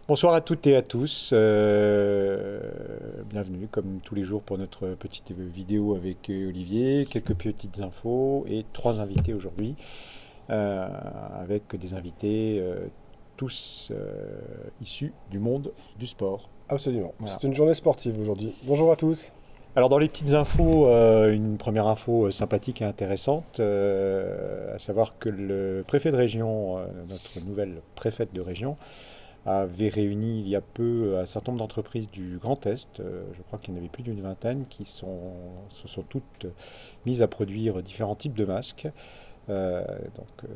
Bonsoir à toutes et à tous. Bienvenue comme tous les jours pour notre petite vidéo avec Olivier. Quelques petites infos et 3 invités aujourd'hui avec des invités tous issus du monde du sport. Absolument. Voilà. C'est une journée sportive aujourd'hui. Bonjour à tous. Alors dans les petites infos, une première info sympathique et intéressante, à savoir que le préfet de région, notre nouvelle préfète de région, avait réuni il y a peu un certain nombre d'entreprises du Grand Est, je crois qu'il y en avait plus d'une vingtaine, qui se sont toutes mises à produire différents types de masques.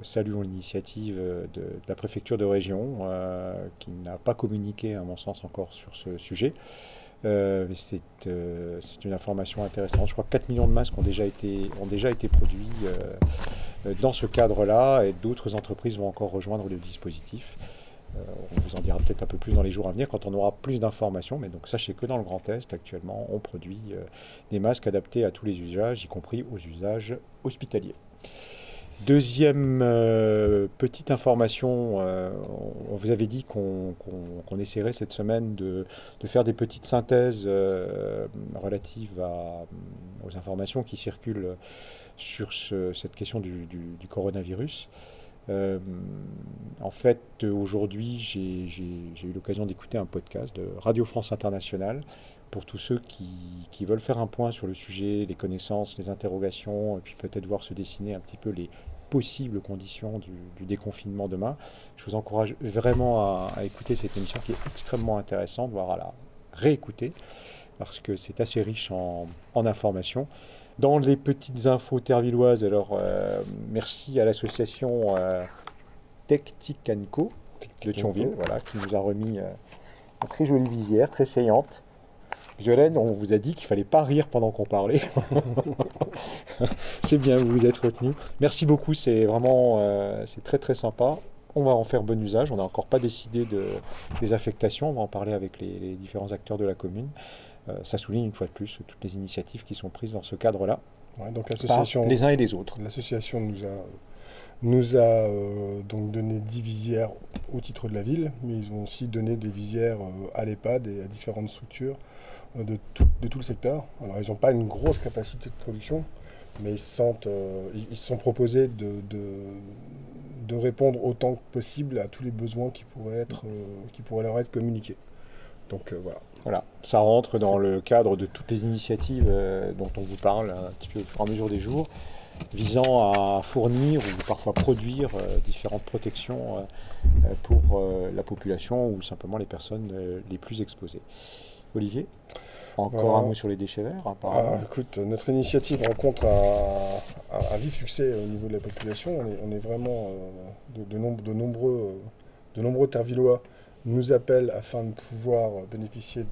Saluons l'initiative de la préfecture de région, qui n'a pas communiqué à mon sens encore sur ce sujet. Mais c'est une information intéressante. Je crois que 4 millions de masques ont déjà été produits dans ce cadre-là, et d'autres entreprises vont encore rejoindre le dispositif. On vous en dira peut-être un peu plus dans les jours à venir quand on aura plus d'informations, mais donc sachez que dans le Grand Est actuellement on produit des masques adaptés à tous les usages, y compris aux usages hospitaliers. Deuxième petite information, on vous avait dit qu'on essaierait cette semaine de faire des petites synthèses relatives aux informations qui circulent sur cette question du coronavirus. En fait, aujourd'hui, j'ai eu l'occasion d'écouter un podcast de Radio France Internationale pour tous ceux qui veulent faire un point sur le sujet, les connaissances, les interrogations, et puis peut-être voir se dessiner un petit peu les possibles conditions du déconfinement demain. Je vous encourage vraiment à écouter cette émission qui est extrêmement intéressante, voire à la réécouter, parce que c'est assez riche en informations. Dans les petites infos tervilloises, alors merci à l'association Tech-Tic&Co de Thionville, voilà, qui nous a remis une très jolie visière, très saillante. Violaine, on vous a dit qu'il ne fallait pas rire pendant qu'on parlait. C'est bien, vous vous êtes retenu. Merci beaucoup, c'est vraiment c'est très très sympa. On va en faire bon usage. On n'a encore pas décidé des affectations. On va en parler avec les différents acteurs de la commune. Ça souligne une fois de plus toutes les initiatives qui sont prises dans ce cadre-là, Ouais, donc l'association, les uns et les autres. L'association nous a donc donné 10 visières au titre de la ville, mais ils ont aussi donné des visières à l'EHPAD et à différentes structures de tout le secteur. Alors ils n'ont pas une grosse capacité de production, mais ils se sont proposés de répondre autant que possible à tous les besoins qui pourraient leur être communiqués. Donc voilà. Voilà, ça rentre dans le cadre de toutes les initiatives dont on vous parle un petit peu au fur et à mesure des jours, visant à fournir ou parfois produire différentes protections pour la population ou simplement les personnes les plus exposées. Olivier, encore un mot sur les déchets verts écoute, notre initiative rencontre un vif succès au niveau de la population. On est vraiment de nombreux Tervillois nous appellent afin de pouvoir bénéficier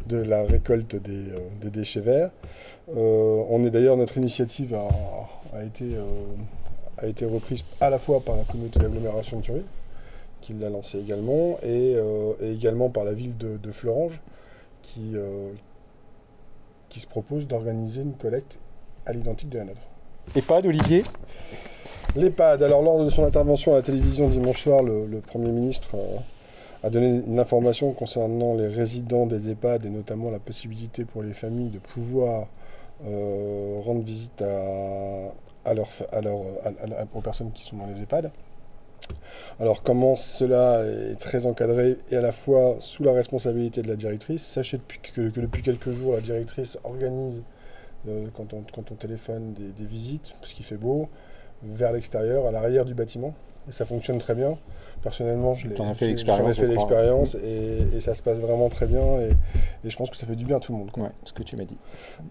de la récolte des déchets verts. Notre initiative a été reprise à la fois par la communauté d'agglomération de Thionville, qui l'a lancée également, et également par la ville de Fleuranges, qui se propose d'organiser une collecte à l'identique de la nôtre. EHPAD, Olivier. L'EHPAD, alors lors de son intervention à la télévision dimanche soir, le Premier ministre a donné une information concernant les résidents des EHPAD et notamment la possibilité pour les familles de pouvoir rendre visite aux personnes qui sont dans les EHPAD. Alors comment cela est très encadré et à la fois sous la responsabilité de la directrice. Sachez que depuis quelques jours, la directrice organise, quand on téléphone, des visites, parce qu'il fait beau, vers l'extérieur, à l'arrière du bâtiment. Et ça fonctionne très bien. Personnellement, j'en ai fait l'expérience et ça se passe vraiment très bien. Et je pense que ça fait du bien à tout le monde, quoi. Ouais, ce que tu m'as dit.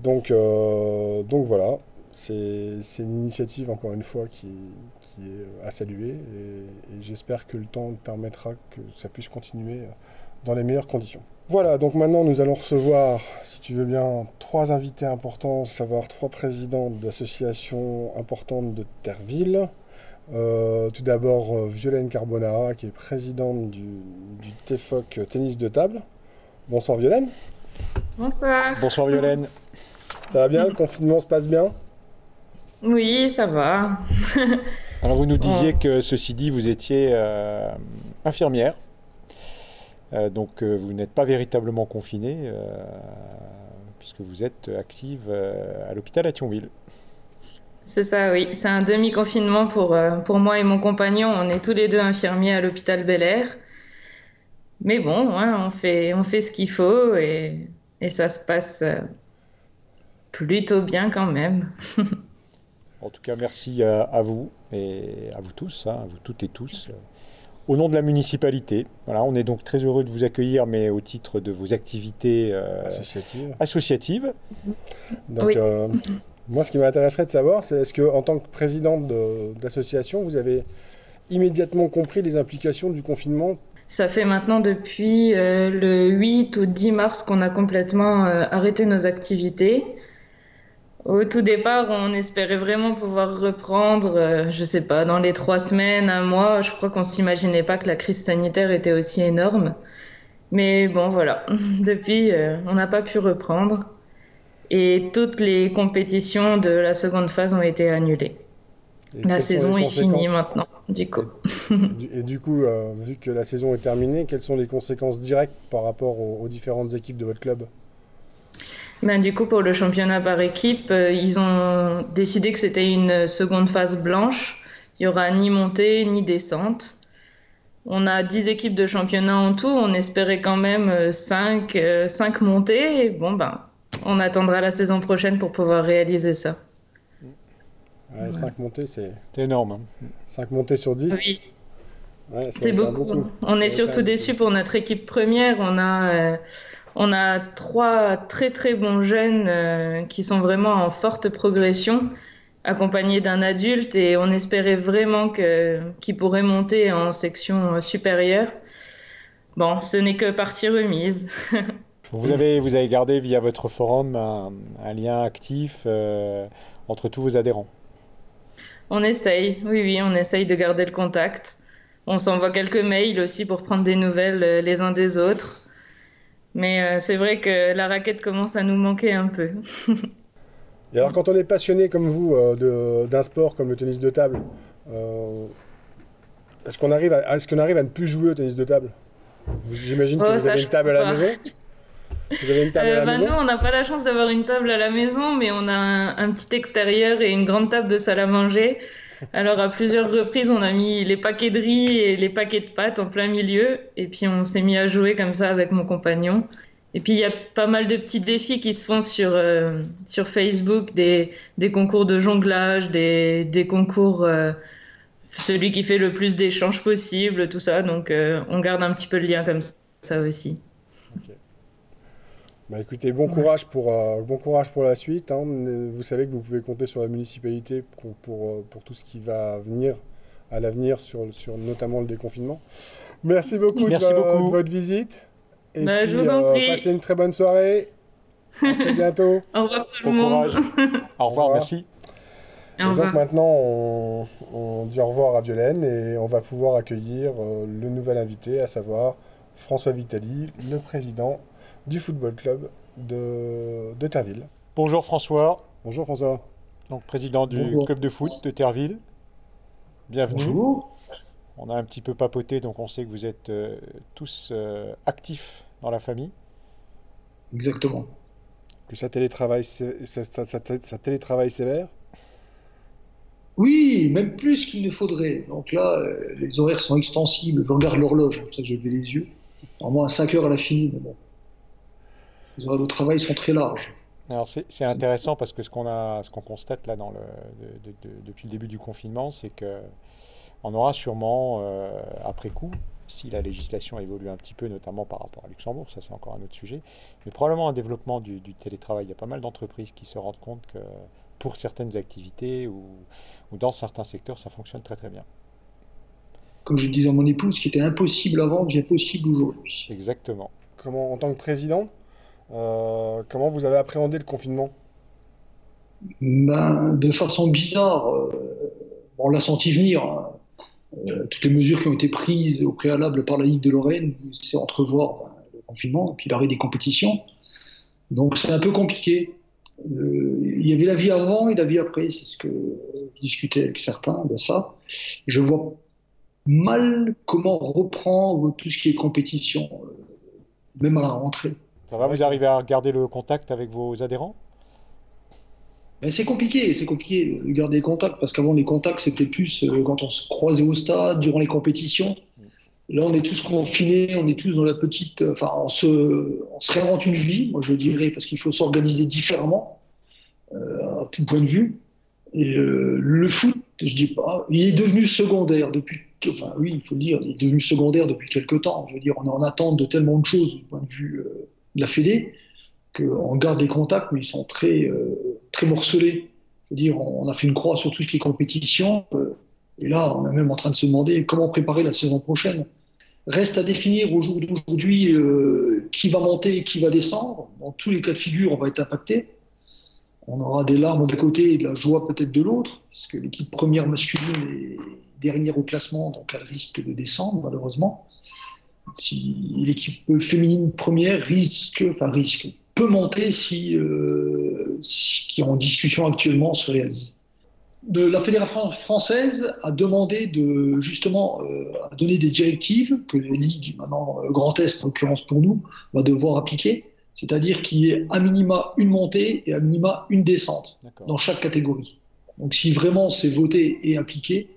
Donc voilà, c'est une initiative, encore une fois, qui est à saluer. Et j'espère que le temps permettra que ça puisse continuer dans les meilleures conditions. Voilà, donc maintenant nous allons recevoir, si tu veux bien, 3 invités importants, à savoir 3 présidents d'associations importantes de Terville. Tout d'abord, Violaine Carbonara, qui est présidente du TEFOC Tennis de Table. Bonsoir Violaine. Bonsoir. Bonsoir Violaine. Ça va bien? Le confinement se passe bien? Oui, ça va. Alors vous nous disiez que, ceci dit, vous étiez infirmière. Vous n'êtes pas véritablement confiné puisque vous êtes active à l'hôpital à Thionville. C'est ça, oui. C'est un demi-confinement pour moi et mon compagnon. On est tous les deux infirmiers à l'hôpital Bel-Air. Mais bon, hein, on fait ce qu'il faut et ça se passe plutôt bien quand même. En tout cas, merci à vous et à vous tous, hein, à vous toutes et tous. Au nom de la municipalité, voilà, on est donc très heureux de vous accueillir, mais au titre de vos activités associatives. Donc, Oui. Moi, ce qui m'intéresserait de savoir, c'est est-ce que, en tant que président de l'association, vous avez immédiatement compris les implications du confinement? Ça fait maintenant depuis le 8 ou 10 mars qu'on a complètement arrêté nos activités. Au tout départ, on espérait vraiment pouvoir reprendre, je sais pas, dans les 3 semaines, un mois. Je crois qu'on s'imaginait pas que la crise sanitaire était aussi énorme. Mais bon, voilà. Depuis, on n'a pas pu reprendre. Et toutes les compétitions de la seconde phase ont été annulées. Et La quelles sont saison les est finie conséquences maintenant, du coup. Et du coup, vu que la saison est terminée, quelles sont les conséquences directes par rapport aux différentes équipes de votre club? Ben, du coup, pour le championnat par équipe, ils ont décidé que c'était une seconde phase blanche. Il y aura ni montée ni descente. On a 10 équipes de championnat en tout. On espérait quand même 5 montées. Et bon, ben, on attendra la saison prochaine pour pouvoir réaliser ça. Ouais, 5 montées, c'est C'est énorme. 5 montées sur 10. Oui, Ouais, ça c'est va être beaucoup. beaucoup. On Ça est va surtout être déçus pour notre équipe première. On a 3 très très bons jeunes qui sont vraiment en forte progression, accompagnés d'un adulte, et on espérait vraiment qu'ils pourraient monter en section supérieure. Bon, ce n'est que partie remise. Vous avez gardé via votre forum un lien actif entre tous vos adhérents. On essaye, oui, oui, on essaye de garder le contact. On s'envoie quelques mails aussi pour prendre des nouvelles les uns des autres. Mais c'est vrai que la raquette commence à nous manquer un peu. Et alors, quand on est passionné comme vous d'un sport comme le tennis de table, euh, est-ce qu'on arrive à ne plus jouer au tennis de table? J'imagine que Oh, vous ça, avez je une table à crois la pas. maison. Vous avez une table à la Nous, maison? on n'a pas la chance d'avoir une table à la maison, mais on a un petit extérieur et une grande table de salle à manger. Alors, à plusieurs reprises, on a mis les paquets de riz et les paquets de pâtes en plein milieu. Et puis, on s'est mis à jouer comme ça avec mon compagnon. Et puis, il y a pas mal de petits défis qui se font sur Facebook, des concours de jonglage, des concours, celui qui fait le plus d'échanges possible, tout ça. Donc, on garde un petit peu le lien comme ça aussi. Ok. Bah écoutez, bon courage pour la suite, hein. Vous savez que vous pouvez compter sur la municipalité pour tout ce qui va venir à l'avenir sur notamment le déconfinement. Merci beaucoup Merci beaucoup. de votre visite. Et Bah, puis, je vous en prie. passez une très bonne soirée. À très bientôt. Au revoir tout Bon le monde. courage. Au revoir, revoir. merci. Au Et donc revoir. maintenant, on dit au revoir à Violaine et on va pouvoir accueillir le nouvel invité, à savoir François Vitali, le président du football club de Terville. Bonjour François, Bonjour François. donc président du Bonjour. club de foot de Terville. Bienvenue. Bonjour. On a un petit peu papoté, donc on sait que vous êtes tous actifs dans la famille. Exactement. Que ça télétravaille, ça télétravaille sévère. Oui, même plus qu'il ne faudrait. Donc là, les horaires sont extensibles. Je regarde l'horloge, pour ça que je lève les yeux. Normalement, à 5 heures, elle a fini, mais bon. Les horaires de travail sont très larges. Alors c'est intéressant parce que ce qu'on constate là depuis le début du confinement, c'est que on aura sûrement après coup, si la législation évolue un petit peu, notamment par rapport à Luxembourg, ça c'est encore un autre sujet, mais probablement un développement du télétravail. Il y a pas mal d'entreprises qui se rendent compte que pour certaines activités ou dans certains secteurs, ça fonctionne très très bien. Comme je disais à mon épouse, ce qui était impossible avant devient possible aujourd'hui. Exactement. Comment, en tant que président, comment vous avez appréhendé le confinement? Ben, de façon bizarre, on l'a senti venir, hein. Toutes les mesures qui ont été prises au préalable par la Ligue de Lorraine, c'est entrevoir le confinement et puis l'arrêt des compétitions. Donc c'est un peu compliqué. Il y avait la vie avant et la vie après, c'est ce que je discutais avec certains de ça. Je vois mal comment reprendre tout ce qui est compétition. même à la rentrée. Ça va, vous arrivez à garder le contact avec vos adhérents? Mais c'est compliqué de garder les contacts, parce qu'avant les contacts c'était plus quand on se croisait au stade, durant les compétitions. Là on est tous confinés, on est tous dans la petite... Enfin on se réinvente une vie, moi je dirais, parce qu'il faut s'organiser différemment, à tout point de vue. Et le foot, je dis pas, il est devenu secondaire depuis... Enfin oui, il faut le dire, il est devenu secondaire depuis quelques temps. Je veux dire, on est en attente de tellement de choses du point de vue de la Fédé, qu'on garde des contacts, mais ils sont très morcelés. Je veux dire, on a fait une croix sur tout ce qui est compétition, et là, on est même en train de se demander comment préparer la saison prochaine. Reste à définir au jour d'aujourd'hui qui va monter et qui va descendre. Dans tous les cas de figure, on va être impacté. On aura des larmes d'un côté et de la joie peut-être de l'autre, parce que l'équipe première masculine est dernière au classement, donc elle risque de descendre, malheureusement. Si l'équipe féminine première peut monter si qui est en discussion actuellement se réalise. La Fédération française a demandé justement à donner des directives que les ligues, maintenant Grand Est en l'occurrence pour nous, va devoir appliquer, c'est-à-dire qu'il y ait à minima une montée et à minima une descente dans chaque catégorie. Donc si vraiment c'est voté et appliqué,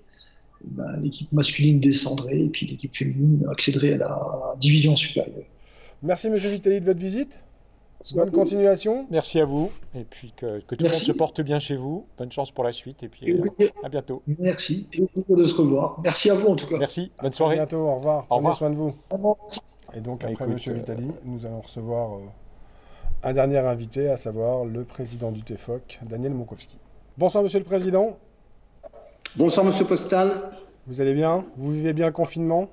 l'équipe masculine descendrait et puis l'équipe féminine accéderait à la division supérieure. Merci M. Vitali de votre visite. Bonne continuation. Merci à vous. Et puis que tout le monde se porte bien chez vous. Bonne chance pour la suite. Et puis à bientôt. Merci. Et au plaisir de se revoir. Merci à vous en tout cas. Merci. Bonne soirée. À bientôt. Au revoir. Au revoir. Prenez soin de vous. Et donc après M. Vitali, nous allons recevoir un dernier invité, à savoir le président du TEFOC, Daniel Monkowski. Bonsoir Monsieur le Président. Bonsoir Monsieur Postal. Vous allez bien? Vous vivez bien le confinement?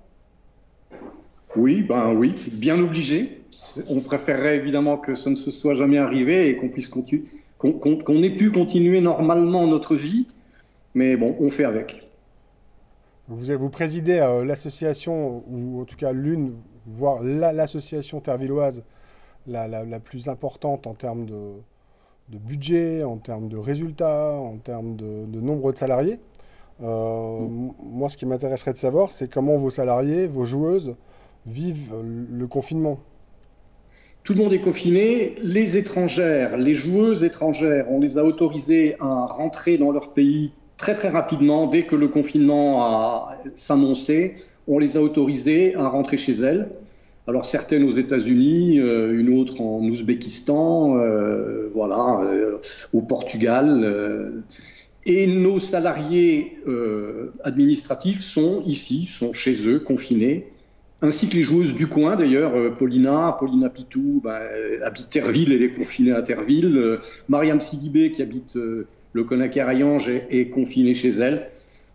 Oui, bien obligé. On préférerait évidemment que ça ne se soit jamais arrivé et qu'on puisse qu'on ait pu continuer normalement notre vie, mais bon, on fait avec. Vous présidez l'association, ou en tout cas voire l'association tervilloise la plus importante en termes de budget, en termes de résultats, en termes de nombre de salariés. Moi, ce qui m'intéresserait de savoir, c'est comment vos salariés, vos joueuses, vivent le confinement. Tout le monde est confiné. Les étrangères, les joueuses étrangères, on les a autorisées à rentrer dans leur pays très très rapidement. Dès que le confinement s'annonçait, on les a autorisées à rentrer chez elles. Alors certaines aux États-Unis, une autre en Ouzbékistan, au Portugal. Et nos salariés administratifs sont ici, sont chez eux, confinés, ainsi que les joueuses du coin d'ailleurs. Paulina Pitou habite Terville, elle est confinée à Terville. Mariam Sidibé qui habite le Conac-Arayange est confinée chez elle.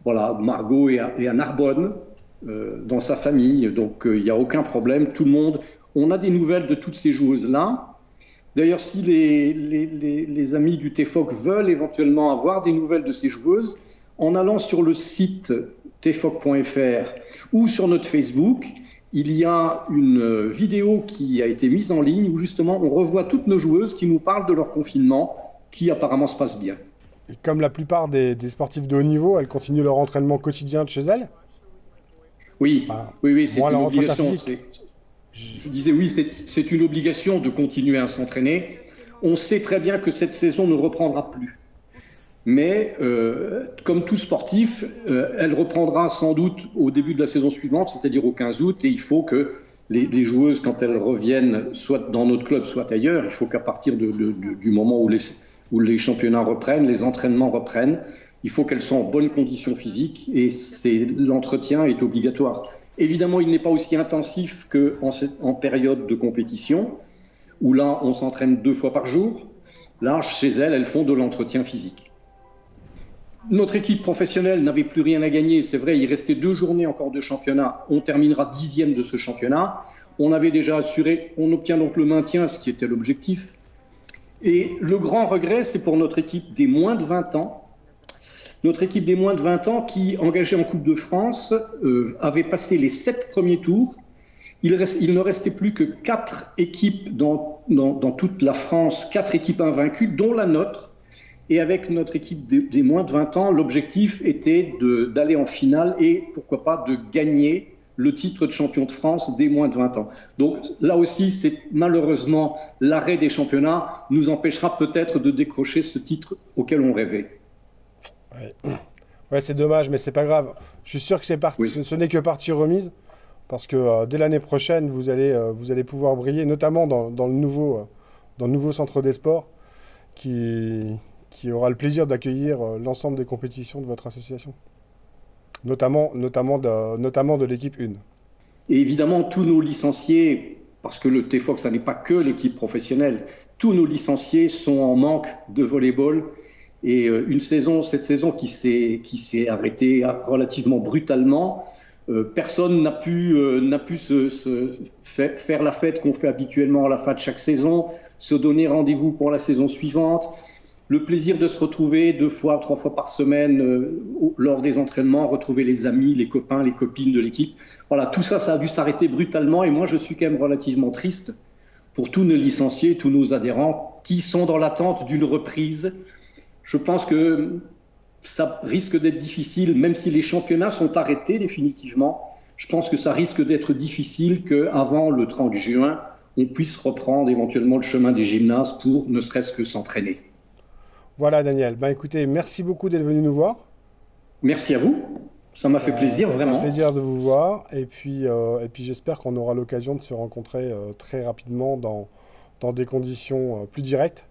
Voilà, Margot est à Narbonne, dans sa famille, donc il n'y a aucun problème. Tout le monde, on a des nouvelles de toutes ces joueuses-là. D'ailleurs, si les amis du TEFOC veulent éventuellement avoir des nouvelles de ces joueuses, en allant sur le site tfoc.fr ou sur notre Facebook, il y a une vidéo qui a été mise en ligne où justement on revoit toutes nos joueuses qui nous parlent de leur confinement qui apparemment se passe bien. Et comme la plupart des sportifs de haut niveau, elles continuent leur entraînement quotidien de chez elles? Oui, c'est une obligation. Je disais oui, c'est une obligation de continuer à s'entraîner. On sait très bien que cette saison ne reprendra plus. Mais comme tout sportif, elle reprendra sans doute au début de la saison suivante, c'est-à-dire au 15 août. Et il faut que les joueuses, quand elles reviennent, soit dans notre club, soit ailleurs, il faut qu'à partir du moment où les championnats reprennent, les entraînements reprennent, il faut qu'elles soient en bonne condition physique et l'entretien est obligatoire. Évidemment, il n'est pas aussi intensif qu'en période de compétition, où là, on s'entraîne 2 fois par jour. Là, chez elles font de l'entretien physique. Notre équipe professionnelle n'avait plus rien à gagner. C'est vrai, il restait 2 journées encore de championnat. On terminera 10e de ce championnat. On avait déjà assuré, on obtient donc le maintien, ce qui était l'objectif. Et le grand regret, c'est pour notre équipe des moins de 20 ans. Notre équipe des moins de 20 ans qui, engagée en Coupe de France, avait passé les 7 premiers tours. Il ne restait plus que 4 équipes dans toute la France, 4 équipes invaincues, dont la nôtre. Et avec notre équipe des moins de 20 ans, l'objectif était d'aller en finale et, pourquoi pas, de gagner le titre de champion de France des moins de 20 ans. Donc là aussi, c'est malheureusement l'arrêt des championnats nous empêchera peut-être de décrocher ce titre auquel on rêvait. Ouais, c'est dommage, mais c'est pas grave. Je suis sûr que ce n'est que partie remise, parce que dès l'année prochaine, vous allez pouvoir briller, notamment dans le nouveau centre des sports, qui aura le plaisir d'accueillir l'ensemble des compétitions de votre association. Notamment de l'équipe 1. Et évidemment, tous nos licenciés, parce que le TFOC, ça n'est pas que l'équipe professionnelle, tous nos licenciés sont en manque de volley-ball. Et cette saison qui s'est arrêtée relativement brutalement, personne n'a pu faire la fête qu'on fait habituellement à la fin de chaque saison, se donner rendez-vous pour la saison suivante. Le plaisir de se retrouver 2 fois, 3 fois par semaine lors des entraînements, retrouver les amis, les copains, les copines de l'équipe. Voilà, tout ça, ça a dû s'arrêter brutalement et moi, je suis quand même relativement triste pour tous nos licenciés, tous nos adhérents qui sont dans l'attente d'une reprise. Je pense que ça risque d'être difficile, même si les championnats sont arrêtés définitivement. Je pense que ça risque d'être difficile qu'avant le 30 juin, on puisse reprendre éventuellement le chemin des gymnases pour ne serait-ce que s'entraîner. Voilà Daniel, écoutez, merci beaucoup d'être venu nous voir. Merci à vous, ça m'a fait plaisir vraiment. Ça fait plaisir de vous voir et puis j'espère qu'on aura l'occasion de se rencontrer très rapidement dans des conditions plus directes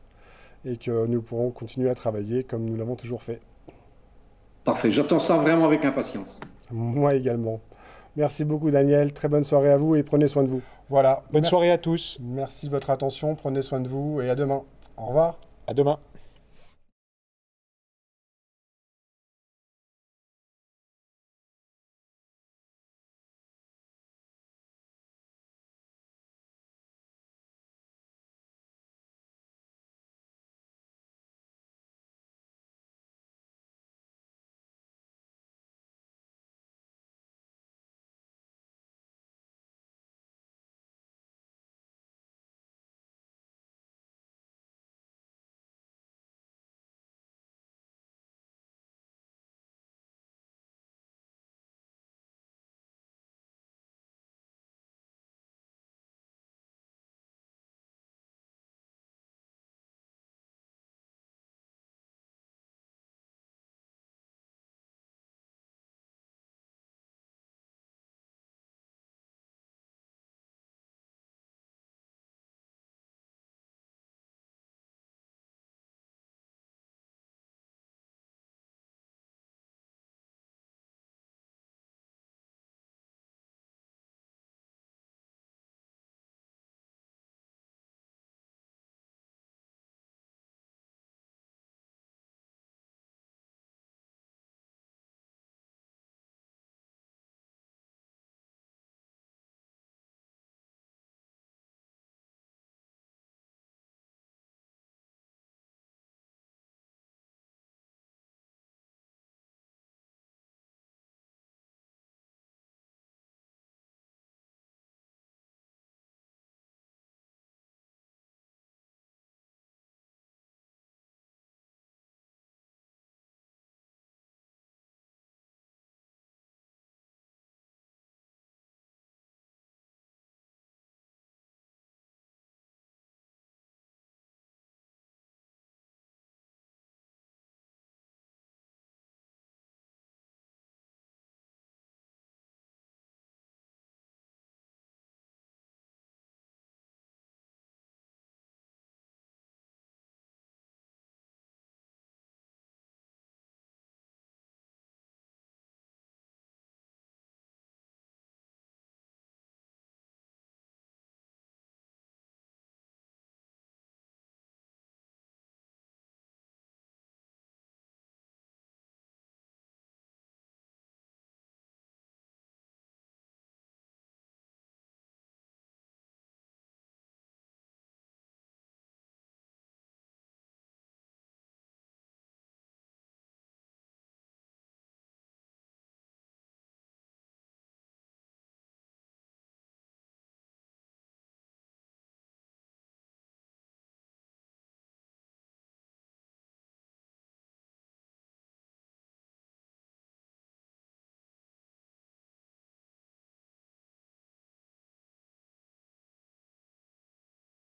et que nous pourrons continuer à travailler comme nous l'avons toujours fait. Parfait, j'attends ça vraiment avec impatience. Moi également. Merci beaucoup Daniel, très bonne soirée à vous et prenez soin de vous. Voilà. Bonne soirée à tous. Merci de votre attention, prenez soin de vous et à demain. Au revoir. À demain.